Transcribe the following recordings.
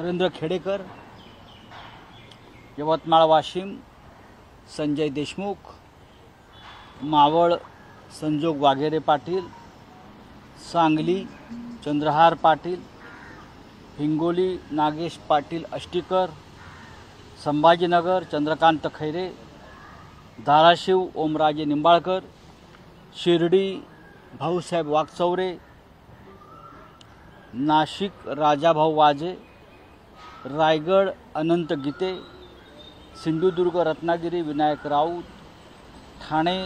नरेंद्र खेडेकर, यवतमाळ वाशिम संजय देशमुख, मावळ संजोग वाघेरे पाटील, सांगली चंद्रहार पाटील, हिंगोली नागेश पाटील अष्टीकर, संभाजीनगर चंद्रकांत खैरे, धाराशिव ओमराजे निंबाळकर, शिर्डी भाऊसाहेब वागचौरे, नाशिक राजाभाऊ वाजे, रायगड अनंत गीते, सिंधुदुर्ग रत्नागिरी विनायक राऊत, ठाणे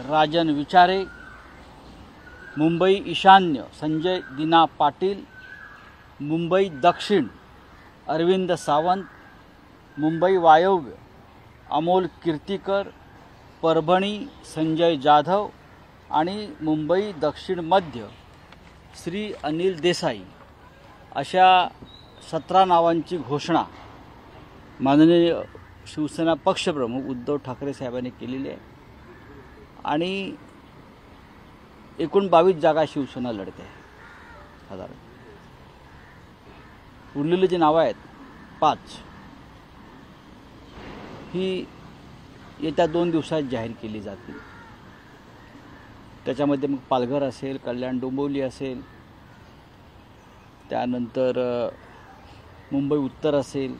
राजन विचारे, मुंबई ईशान्य संजय दिना पाटील, मुंबई दक्षिण अरविंद सावंत, मुंबई वायव्य अमोल कीर्तीकर, परभणी संजय जाधव आणि मुंबई दक्षिण मध्य श्री अनिल देसाई अशा 17 नावांची घोषणा माननीय शिवसेना पक्षप्रमुख उद्धव ठाकरे साहेबांनी केलेली आहे आणि एकूण 22 जागा शिवसेना लढते आहे साधारण. उरलेली जी नावं आहेत 5 ही येत्या 2 दिवसात जाहीर केली जातील. त्याच्यामध्ये मग पालघर असेल, कल्याण डोंबिवली असेल, त्यानंतर मुंबई उत्तर असेल,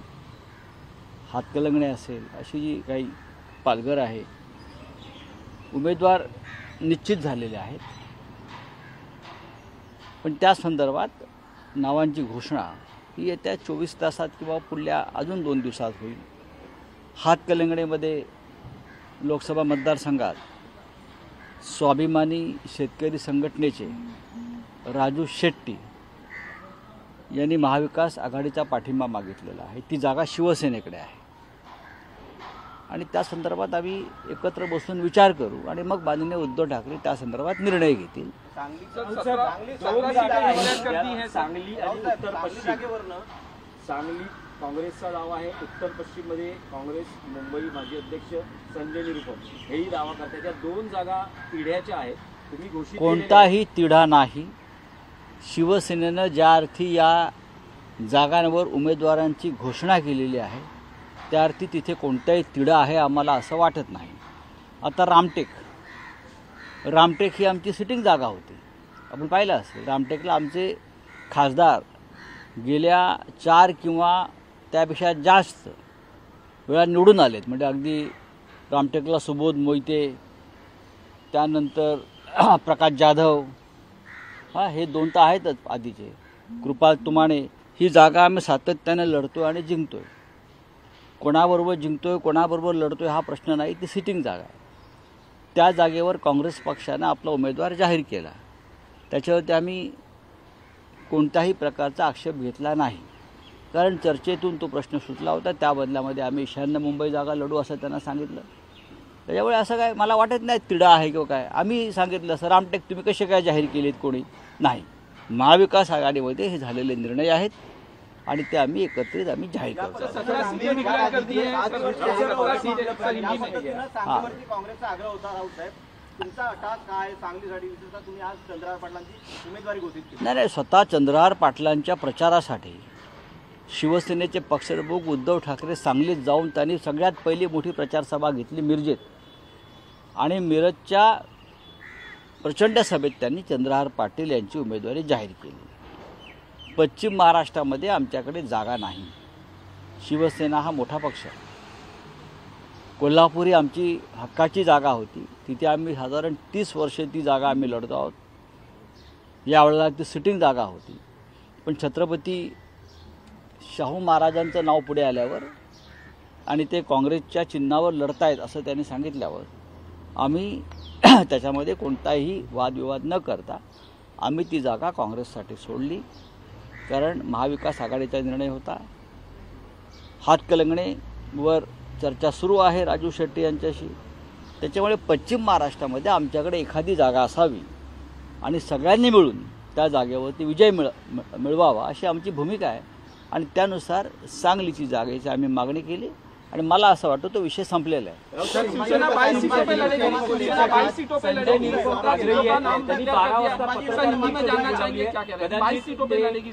हातकलंगणे असेल, अशी जी काही पालघर आहे उमेदवार निश्चित झालेले आहेत. पण त्या संदर्भात नावांची घोषणा ही येत्या 24 तासात किंवा पुढल्या अजून 2 दिवसात होईल. हातकलंगणेमध्ये लोकसभा मतदारसंघात स्वाभिमानी शेतकरी संघटनेचे राजू शेट्टी यांनी महाविकास आघाडीचा पाठिंबा मागितलेला आहे. ती जागा शिवसेनेकडे आहे आणि त्या संदर्भात आम्ही एकत्र बसून विचार करू आणि मग माननीय उद्धव ठाकरे त्या संदर्भात निर्णय घेतील. सांगली काँग्रेसचा दावा आहे, उत्तर पश्चिम मध्ये काँग्रेस मुंबई माजी अध्यक्ष संजय निरुपम हेही दावा करतात. त्या 2 जागा तिढ्याच्या आहेत. तुम्ही घोषित कोणताही तिढा नाही. शिवसेनेनं ज्या अर्थी या जागांवर उमेदवारांची घोषणा केलेली आहे त्या अर्थी तिथे कोणताही तिढा आहे आम्हाला असं वाटत नाही. आता रामटेक ही आमची सिटिंग जागा होती. आपण पाहिलं असेल रामटेकला आमचे खासदार गेल्या 4 किंवा त्यापेक्षा जास्त वेळा निवडून आलेत. म्हणजे अगदी रामटेकला सुबोध मोहिते, त्यानंतर प्रकाश जाधव, हे 2 तर आहेतच आधीचे, कृपाल तुमाणे. ही जागा आम्ही सातत्याने लढतोय आणि जिंकतोय. कोणाबरोबर जिंकतोय कोणाबरोबर लढतोय हा प्रश्न नाही, ती सिटिंग जागा आहे. त्या जागेवर काँग्रेस पक्षानं आपला उमेदवार जाहीर केला. त्याच्यावरती आम्ही कोणत्याही प्रकारचा आक्षेप घेतला नाही, कारण चर्चेतून तो प्रश्न सुटला होता. त्या बदल्यामध्ये आम्ही ईशान्य मुंबई जागा लढू असं त्यांना सांगितलं. त्याच्यामुळे असं काय मला वाटत नाही तिढा आहे किंवा काय. आम्ही सांगितलं असं रामटेक तुम्ही कसे काय जाहीर केलेत कोणी नाही. महाविकास आघाडीमध्ये हे झालेले निर्णय आहेत आणि ते आम्ही एकत्रित जाहीर करतो. नाही, स्वतः चंद्रहार पाटलांच्या प्रचारासाठी शिवसेनेचे पक्षप्रमुख उद्धव ठाकरे सांगलीत जाऊन त्यांनी सगळ्यात पहिली मोठी प्रचारसभा घेतली मिरजेत आणि मिरजच्या प्रचंड सभेत त्यांनी चंद्रहार पाटील यांची उमेदवारी जाहीर केली. पश्चिम महाराष्ट्रामध्ये आमच्याकडे जागा नाही. शिवसेना हा मोठा पक्ष आहे. कोल्हापुरी आमची हक्काची जागा होती. तिथे आम्ही साधारण 30 वर्षे ती जागा आम्ही लढतो आहोत. यावेळेला ती सिटिंग जागा होती. पण छत्रपती शाहू महाराजांचं नाव पुढे आल्यावर आणि ते काँग्रेसच्या चिन्हावर लढतायत असं त्यांनी सांगितल्यावर आम्ही त्याच्यामध्ये कोणताही वादविवाद न करता आम्ही ती जागा काँग्रेससाठी सोडली. कारण महाविकास आघाडीचा निर्णय होता. हातकलंगणेवर चर्चा सुरू आहे राजू शेट्टी यांच्याशी. त्याच्यामुळे पश्चिम महाराष्ट्रामध्ये आमच्याकडे एखादी जागा असावी आणि सगळ्यांनी मिळून त्या जागेवरती विजय मिळवावा अशी आमची भूमिका आहे आणि त्यानुसार सांगलीची जागेची आम्ही मागणी केली आणि मला असं वाटतं तो विषय संपलेला आहे. संजय निरुपम काजरे यांनी 12 वाजता पत्रकार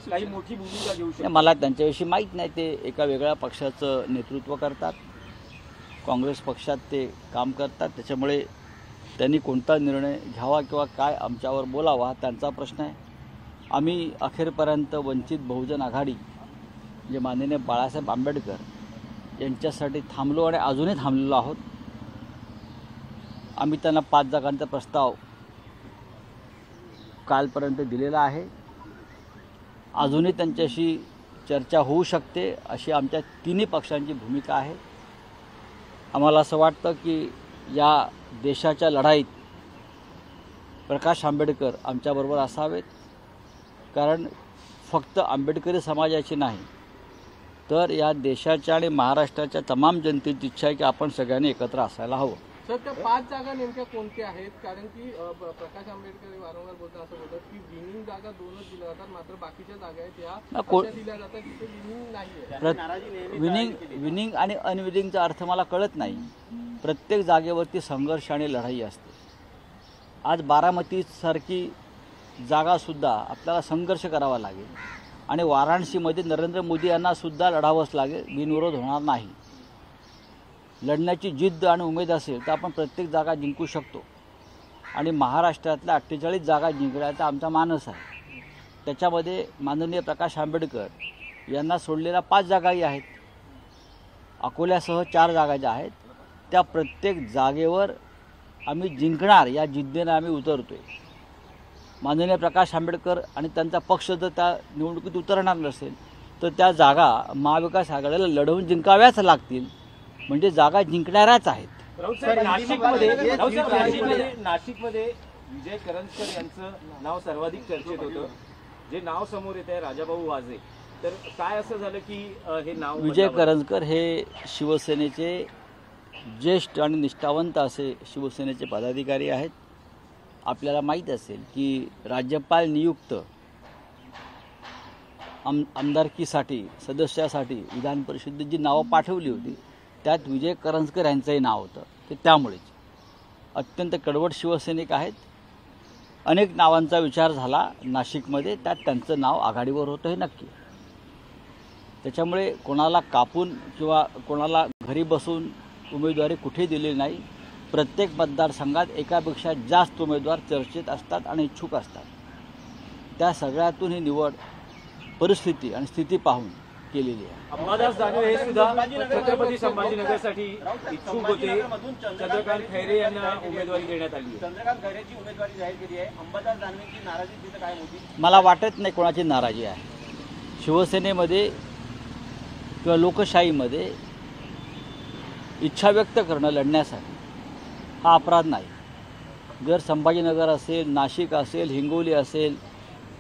काही मोठी भूमिका घेऊ शकते. मला त्यांच्याविषयी माहीत नाही. ते एका वेगळ्या पक्षाचं नेतृत्व करतात, काँग्रेस पक्षात ते काम करतात. त्याच्यामुळे त्यांनी कोणता निर्णय घ्यावा किंवा काय आमच्यावर बोलावा हा त्यांचा प्रश्न आहे. आम्ही अखेरपर्यंत वंचित बहुजन आघाडी जे माननीय बाळासाहेब आंबेडकर यांच्यासाठी थांबलो आणि अजूनही थांबलेलो आहोत. आम्ही त्यांना 5 जागांचा प्रस्ताव कालपर्यंत दिलेला आहे. अजूनही त्यांच्याशी चर्चा होऊ शकते अशी आमच्या तिन्ही पक्षांची भूमिका आहे. आम्हाला असं वाटतं की या देशाच्या लढाईत प्रकाश आंबेडकर आमच्याबरोबर असावेत, कारण फक्त आंबेडकरी समाजाची नाही तर या देशाच्या आणि महाराष्ट्राच्या तमाम जनतेची इच्छा आहे की आपण सगळ्यांनी एकत्र असायला हवं. सर, त्या 5 जागा नेमक्या कोणत्या आहेत? कारण की प्रकाश आंबेडकर वारंवार बोलतात असं बोलतात की विनिंग जागा 2च दिल्या जातात, मात्र बाकीच्या जागा आहेत त्या अशा दिल्या जातात जिथे विनिंग नाहीये. विनिंग आणि अनविनिंगचा अर्थ मला कळत नाही. प्रत्येक जागेवरती संघर्ष आणि लढाई असते. आज बारामतीसारखी जागासुद्धा आपल्याला संघर्ष करावा लागेल आणि वाराणसीमध्ये नरेंद्र मोदी यांना सुद्धा लढावंच लागेल. बिनविरोध होणार नाही. लढण्याची जिद्द आणि उमेद असेल तर आपण प्रत्येक जागा जिंकू शकतो आणि महाराष्ट्रातल्या 48 जागा जिंकण्याचा आमचा मानस आहे. त्याच्यामध्ये माननीय प्रकाश आंबेडकर यांना सोडलेल्या 5 जागाही आहेत. अकोल्यासह 4 जागा ज्या आहेत त्या प्रत्येक जागेवर आम्ही जिंकणार या जिद्दीने आम्ही उतरतो आहे. माननीय प्रकाश आंबेडकर आणि त्यांचा पक्ष जर त्या निवडणुकीत उतरणार नसेल तर त्या जागा महाविकास आघाडीला लढवून जिंकाव्याच लागतील. म्हणजे जागा जिंकणाऱ्याच आहेत. नाशिकमध्ये विजय करंजकर यांचं नाव सर्वाधिक चर्चेत होतं. जे नाव समोर येत आहे राजाभाऊ वाजे, तर काय असं झालं की हे नाव विजय करंजकर हे शिवसेनेचे ज्येष्ठ आणि निष्ठावंत असे शिवसेनेचे पदाधिकारी आहेत. आपल्याला माहीत असेल की राज्यपाल नियुक्त आमदारकीसाठी सदस्यासाठी विधान परिषदेत जी नावं पाठवली होती त्यात विजय करंजकर यांचंही नाव होतं. ते त्यामुळेच अत्यंत कडवट शिवसैनिक आहेत. अनेक नावांचा विचार झाला नाशिकमध्ये, त्यात त्यांचं नाव आघाडीवर होतं हे नक्की. त्याच्यामुळे कोणाला कापून किंवा कोणाला घरी बसून उमेदवारी कुठे दिली नाही. प्रत्येक मतदारसंघात एकापेक्षा जास्त उमेदवार चर्चेत असतात आणि इच्छुक असतात. त्या सगळ्यातून ही निवड परिस्थिती आणि स्थिती पाहून केलेली आहे. अंबादास दानवे हे सुद्धा छत्रपती संभाजीनगरसाठी इच्छुक होते. चंद्रकांत खैरे यांना उमेदवारी देण्यात आली. चंद्रकांत खैरेची उमेदवारी जाहीर केली आहे. अंबादास दानवेची नाराजी तिथे काय होती? मला वाटत नाही कोणाची नाराजी आहे. शिवसेनेमध्ये किंवा लोकशाहीमध्ये इच्छा व्यक्त करणं लढण्यासाठी हा अपराध नाही. जर संभाजीनगर असेल, नाशिक असेल, हिंगोली असेल,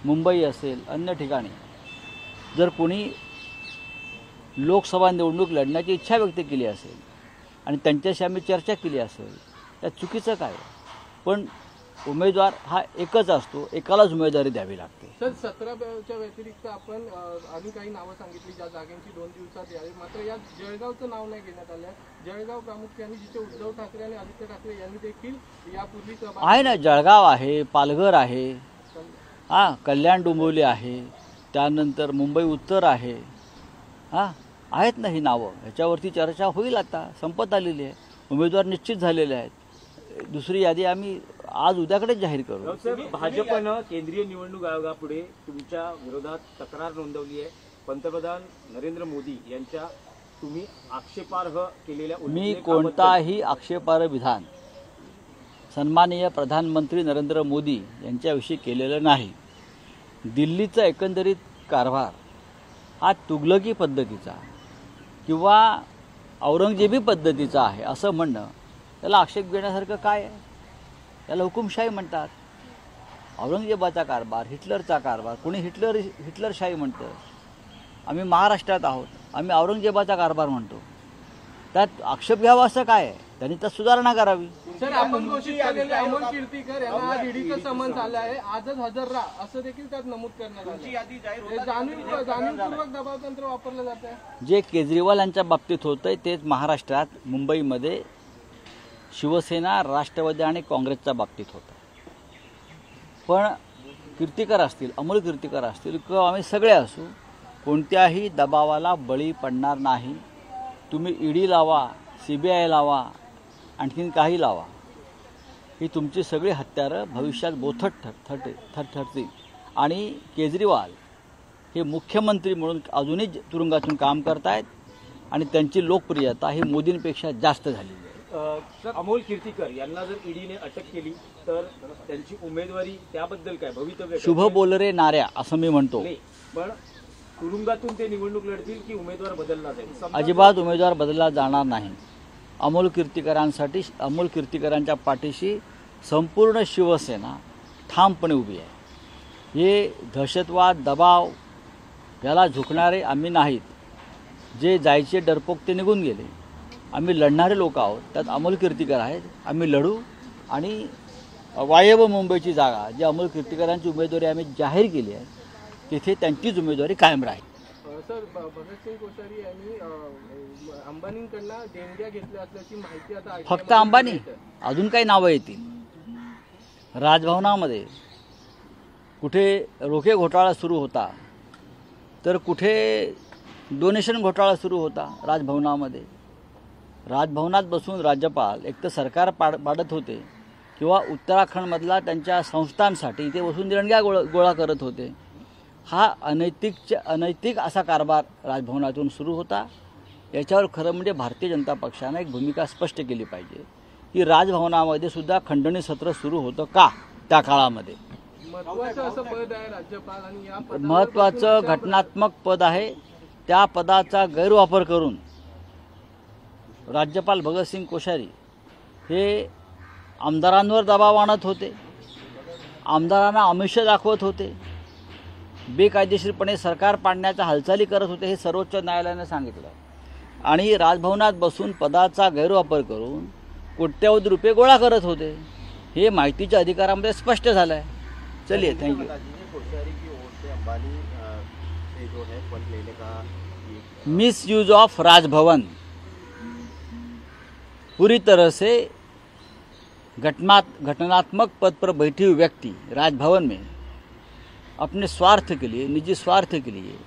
मुंबई असेल, अन्य ठिकाणी जर कोणी लोकसभा निवडणूक लढण्याची इच्छा व्यक्त केली असेल आणि त्यांच्याशी आम्ही चर्चा केली असेल त्यात चुकीचं काय? पण उमेदवार हा एकच असतो, एकालाच उमेदवारी द्यावी लागते. सर, 17च्या व्यतिरिक्त आपण अजून काही नावं सांगितली ज्या जागांची 2 दिवसात यावी, मात्र यात जळगावचं नाव नाही घेण्यात आलं. जळगाव प्रामुख्याने जिथे उद्धव ठाकरे आणि आदित्य ठाकरे यांनी देखील यापूर्वी आहे ना. जळगाव आहे, पालघर आहे, कल्याण डोंबिवली आहे, त्यानंतर मुंबई उत्तर आहे. आहेत ना ही नावं. ह्याच्यावरती चर्चा होईल. आता संपत आलेली आहे. उमेदवार निश्चित झालेले आहेत. दुसरी यादी आम्ही आज उद्याकडेच जाहीर करू. भाजपनं केंद्रीय निवडणूक आयोगापुढे तुमच्या विरोधात तक्रार नोंदवली आहे. पंतप्रधान नरेंद्र मोदी यांच्या तुम्ही आक्षेपार्ह केलेल्या मी कोणताही आक्षेपार्ह विधान सन्माननीय प्रधानमंत्री नरेंद्र मोदी यांच्याविषयी केलेलं नाही. दिल्लीचा एकंदरीत कारभार हा तुगलकी पद्धतीचा किंवा औरंगजेबी पद्धतीचा आहे असं म्हणणं त्याला आक्षेप घेण्यासारखं काय आहे? त्याला हुकुमशाही म्हणतात. औरंगजेबाचा कारभार, हिटलरचा कारभार, कोणी हिटलरशाही म्हणतं. आम्ही महाराष्ट्रात आहोत, आम्ही औरंगजेबाचा कारभार म्हणतो. त्यात आक्षेप घ्यावा असं काय आहे? त्यांनी त्यात सुधारणा करावी. सर, आपण घोषित केलेले अमोल कीर्तीकर यांना आज ईडीचं समन्स आलं आहे, आजच हजर राहा असं देखील त्यात नमूद करण्यात आलं आहे. जाणीवपूर्वक दबाव तंत्र वापरलं जात आहे. जे केजरीवाल यांच्या बाबतीत होतंय तेच महाराष्ट्रात मुंबईमध्ये शिवसेना, राष्ट्रवादी आणि काँग्रेसच्या बाबतीत होतं. पण कीर्तीकर असतील, अमोल कीर्तीकर असतील किंवा आम्ही सगळे असू, कोणत्याही दबावाला बळी पडणार नाही. तुम्ही ईडी लावा, CBI लावा, आणखीन काही लावा, ही तुमची सगळी हत्यारं भविष्यात बोथट ठरतील. आणि केजरीवाल हे मुख्यमंत्री म्हणून अजूनही तुरुंगातून काम करतायत आणि त्यांची लोकप्रियता ही मोदींपेक्षा जास्त झालेली आहे. अमोल कीर्तीकर यांना जर ईडीने अटक केली तर त्यांची उमेदवारी त्याबद्दल काय भवितव्य काय? शुभ बोलरे नाऱ्या असं मी म्हणतो. नाही, पण तुरुंगातून ते निवडणूक लढतील की उमेदवार बदलला जाईल? समजा अजिबात उमेदवार बदलला जाणार नाही. अमोल कीर्तीकरांच्या पाठीशी संपूर्ण शिवसेना ठामपणे उभी आहे. हे दहशतवाद, दबाव याला झुकणारे आम्ही नाहीत. जे जायचे डरपोक ते निघून गेले. आम्ही लढणारे लोक आहोत. त्यात अमोल कीर्तीकर आहेत. आम्ही लढू आणि वायव्य मुंबईची जागा जी अमोल कीर्तीकरांची उमेदवारी आम्ही जाहीर केली आहे तिथे त्यांचीच उमेदवारी कायम राहील. सर, भगतसिंग कोश्यारी यांनी अंबानींकडनं देणग्या घेतल्या असल्याची माहिती आता फक्त अंबानी, अजून काही नावं येतील. राजभवनामध्ये कुठे रोखे घोटाळा सुरू होता तर कुठे डोनेशन घोटाळा सुरू होता. राजभवनात बसून राज्यपाल एक तर सरकार पाडत होते किंवा उत्तराखंडमधला त्यांच्या संस्थांसाठी इथे बसून देणग्या गोळा करत होते. हा अनैतिक असा कारभार राजभवनातून सुरू होता. याच्यावर खरं म्हणजे भारतीय जनता पक्षानं एक भूमिका स्पष्ट केली पाहिजे की राजभवनामध्ये सुद्धा खंडणी सत्र सुरू होतं का त्या काळामध्ये. महत्त्वाचं असं पद आहे राज्यपाल आणि या महत्त्वाचं घटनात्मक पद आहे. त्या पदाचा गैरवापर करून राज्यपाल भगतसिंग कोश्यारी हे आमदारांवर दबाव आणत होते, आमदारांना आमिष दाखवत होते, बेकायदेशीरपणे सरकार पाडण्याच्या हालचाली करत होते. हे सर्वोच्च न्यायालयाने सांगितलं. आणि राजभवनात बसून पदाचा गैरवापर करून कोट्यवधी रुपये गोळा करत होते. हे माहितीच्या अधिकारामध्ये स्पष्ट झालं आहे. चलिए, thank you. Misuse of Rajbhavan, पूरी तरह से घटनात्मक पद पर बैठी हुई व्यक्ति राजभवन में अपने स्वार्थ के लिए, निजी स्वार्थ के लिए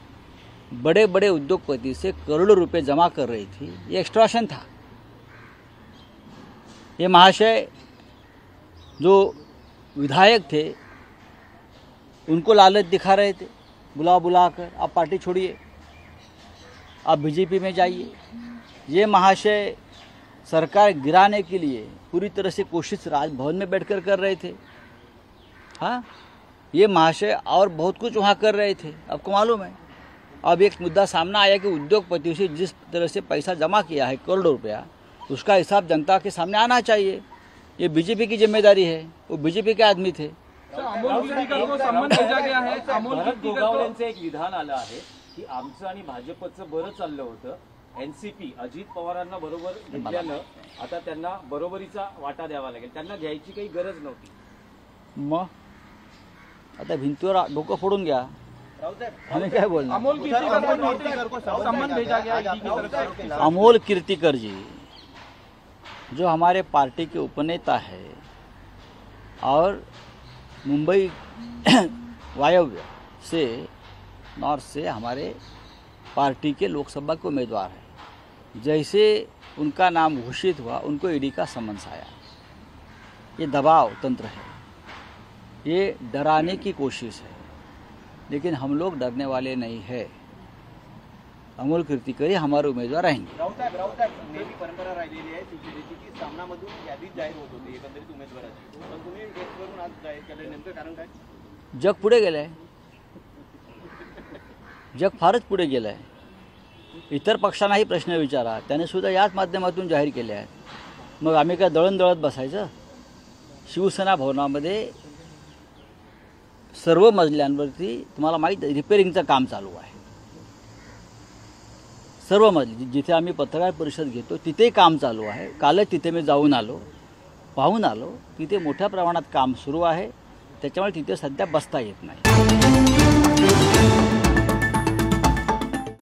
बड़े बड़े उद्योगपति से करोड़ों रुपए जमा कर रही थी. ये एक्सटॉर्शन था. ये महाशय जो विधायक थे उनको लालच दिखा रहे थे, बुला कर आप पार्टी छोड़िए, आप बीजेपी में जाइए. ये महाशय सरकार गिराने के लिए पूरी तरह से कोशिश राजभवन में बैठकर कर रहे थे. हाँ, ये महाशय और बहुत कुछ वहाँ कर रहे थे. आपको मालूम है. अब एक मुद्दा सामने आया कि उद्योगपतियों से जिस तरह से पैसा जमा किया है करोड़ों रुपया, उसका हिसाब जनता के सामने आना चाहिए. ये बीजेपी की जिम्मेदारी है. वो बीजेपी के आदमी थे. अमोल कीर्तीकर को सम्मान भेजा गया है. अमोल कीर्तीकर गोगावलेंचं एक विधान आलं आहे की आमचं आणि भाजपचं बरं चाललं होतं. NCP अजित पवारांना बरोबर घेतल्यानं आता त्यांना बरोबरीचा वाटा द्यावा लागेल. त्यांना घ्यायची काही गरज नव्हती. मग आता भिंतीवर डोकं फोडून घ्या. आणि काय बोलणार. अमोल कीर्तीकर को सम्मान भेजा गया ईडी की तरफ से. अमोल कीर्तिकर जी जो हमारे पार्टी के उपनेता है और मुंबई वायव्य से, नॉर्थ से हमारे पार्टी के लोकसभा के उम्मीदवार हैं. जैसे उनका नाम घोषित हुआ उनको ईडी का समन्स आया. ये दबाव तंत्र है, ये डराने की कोशिश है. लेकिन हम लोग डरने वाले नहीं है. अमोल कीर्तीकर हे हमारे उमेदवार रहेंगे. नेहमी परंपरा राहिलेली आहे शिवसेनेची की सामनामधून यादीच जाहीर होत होती एकंदरीत उमेदवाराची, पण तुम्ही डेस्कवरून आज जाहीर केलं, नेमकं कारण काय? जग पुढे गेलं आहे. जग फारच पुढे गेलं आहे. इतर पक्षांनाही प्रश्न विचारा, त्याने सुद्धा याच माध्यमातून जाहीर केले आहेत. मग आम्ही काय दळत बसायचं? शिवसेना भवनामध्ये सर्व मजल्यांवरती तुम्हाला माहीत आहे रिपेअरिंगचं काम चालू आहे. सर्वमधली जिथे आम्ही पत्रकार परिषद घेतो तिथेही काम चालू आहे. कालच तिथे मी जाऊन आलो, पाहून आलो. तिथे मोठ्या प्रमाणात काम सुरू आहे. त्याच्यामुळे तिथे सध्या बसता येत नाही.